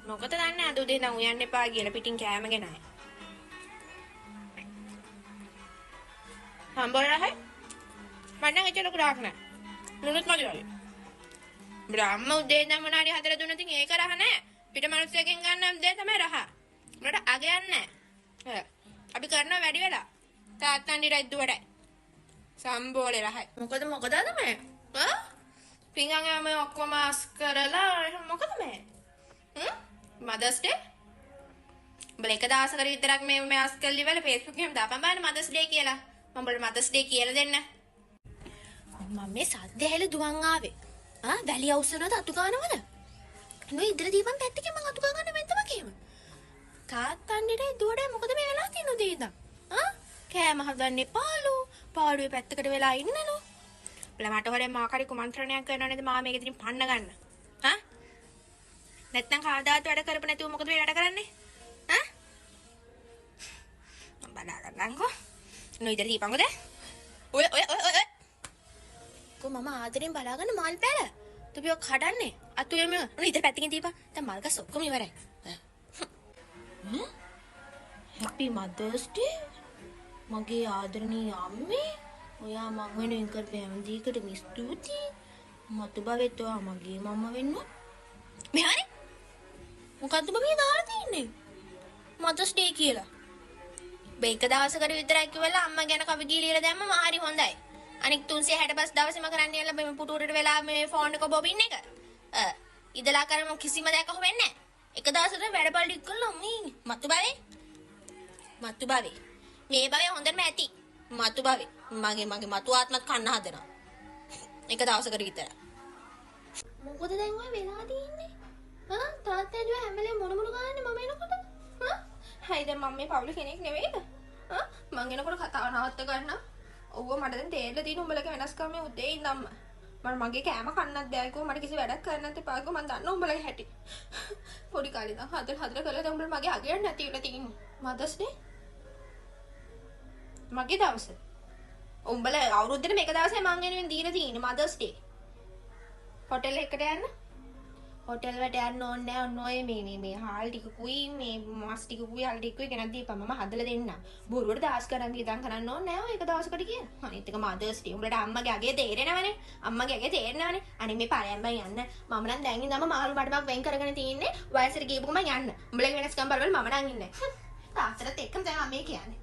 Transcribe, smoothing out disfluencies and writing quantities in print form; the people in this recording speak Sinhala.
මොකද දන්නේ අද උදේ නම් උයන්න එපා කියලා පිටින් කෑම ගෙනයි. හම්බරහයි. මන්න එච්චර කුරාක් නෑ. ලුණුත් මදිවලු. බ්‍රාහ්ම උදේ ඉඳන් මොනාරි හදලා දුන්න ඉතින් ඒක රහ නෑ. පිට මිනිස්සුකින් ගන්න දේ තමයි රහ. උනට අගයන් නෑ. අපි කරනවා වැඩි වෙලා. තාත්තන්ඩි රෙද්දු වැඩයි. සම්බෝලේ රහයි. මොකද අද මේ? පිංගංගම ඔක්කොම අස් කරලා මොකද මේ? Mother's day? උඹලා එක දවසකට විතරක් මේ අස් කරලි වල Facebook එකෙන් දාපන් බලන්න මදර්ස් ඩේ කියලා. මම උඹලා මදර්ස් ඩේ කියලා දෙන්න. මම මේ සද්ද ඇහෙල දුවන් ආවේ. වැලිය අවුස්සනද අතු ගන්නවද? නෝ ඉදර දීපන් පැත්තකින් මං අතු ගන්න මෙතම කීම. තාත්තන්ඩිට දුවඩේ මොකද මේ වෙලා තියෙන්නේ උදේ ඉඳන්? කෑම හදන්නේ පාළුවේ පැත්තකට වෙලා ඉන්නලු. බල මට හොරේ මාකරි කුමන්ත්‍රණයක් කරනවා නේද මාව මේක ඉතින් පන්න ගන්න. නැත්නම් කාදාත් වැඩ කරපො නැතුව මොකද මේ වැඩ කරන්නේ? මම බලා ගන්නම්කෝ. නෝ ඉදර දීපන්කෝද? ඔය කො මම ආදරෙන් බලාගන්න මල් පැල. තුපිය කඩන්නේ. අතු එම නෝ ඉදර පැත්තකින් දීපන්. දැන් මල් ගස් ඔක්කොම ඉවරයි. Happy Mother's Day. මගේ ආදරණීය අම්මේ ඔයා මං වෙනුවෙන් කරපු හැම දෙයකටම ස්තුතියි. මතු බවෙත් ඔයා මගේ මම්ම වෙන්න. මෙහානේ මොකද්ද බබේ දාලා තින්නේ? Mother's Day කියලා. මේක දවසකට විතරයි කිව්වලා අම්මා ගැන කවි ගීලියලා දැම්මම හරි හොඳයි. අනික 365 දවසෙම කරන්න යලා මේ පුටුවරට වෙලා මේ ෆෝන් එක බොබින් එක. ඉදලා කරමු කිසිම දෙයක් අහු වෙන්නේ නැහැ. එක දවසකට වැඩපල් ටික කළා මේ මතු බවේ. මේ බවේ හොඳටම ඇති. මතු බවේ. මගේ මතු ආත්මත් කන්න හදනවා. එක දවසකට විතර. මොකද දැන් ඔය වෙලා තින්නේ? තාත්තා දුව හැමලේ මොන ගාන්නේ මම එනකොට? හයි දැන් මම මේ පවුල කෙනෙක් නෙවෙයිද? මං එනකොට කතාව නවත්ත ගන්න. ඔව්ව මට දැන් තේරෙලා තියෙන උඹලගේ වෙනස්කම් මේ උදේ ඉඳන්ම. මගේ කෑම කන්නත් බෑ කිව්වා මට කිසි වැඩක් කරන්නත් එපා කිව්වා මං දන්නවා උඹලගේ හැටි. පොඩි කාලේ ඉඳන් හදලා කළා දැන් උඹලා මගේ අගයන් නැති වෙලා තියෙන්නේ. මදර්ස් ඩේ මගේ දවසේ. උඹලා අවුරුද්දේ මේක දවසේ මං වෙනුවෙන් දීලා තියෙන්නේ මදර්ස් ඩේ. හොටෙල් එකට යන්න. හොටෙල් වලට යන්න ඕනේ නෑ ඔන්නෝයේ මේ හාල් ටිකකුයි මේ මස් ටිකකුයි හාල් ටිකකුයි ගෙනත් දීපන් මම හදලා දෙන්නම්. බොරුවට දාස් කරන් ගියදන් කරන්න ඕනේ නෑ ඔය එක දවසකට කියලා. අනිත් එක මදර්ස් ඩේ. උඹලට අම්මගේ අගේ තේරෙනවනේ. අම්මගේ අගේ තේරෙනවනේ. අනේ මේ පරයන් බං යන්න. මම නම් දැන් ඉඳන්ම මාළු මඩමක් වෙන් කරගෙන තියෙන්නේ. වයසට ගියපු ගමන් යන්න. උඹලගේ වෙනස්කම් බලවල මම නම් ඉන්නේ. තාත්තට එක්කම තමයි මම මේ කියන්නේ.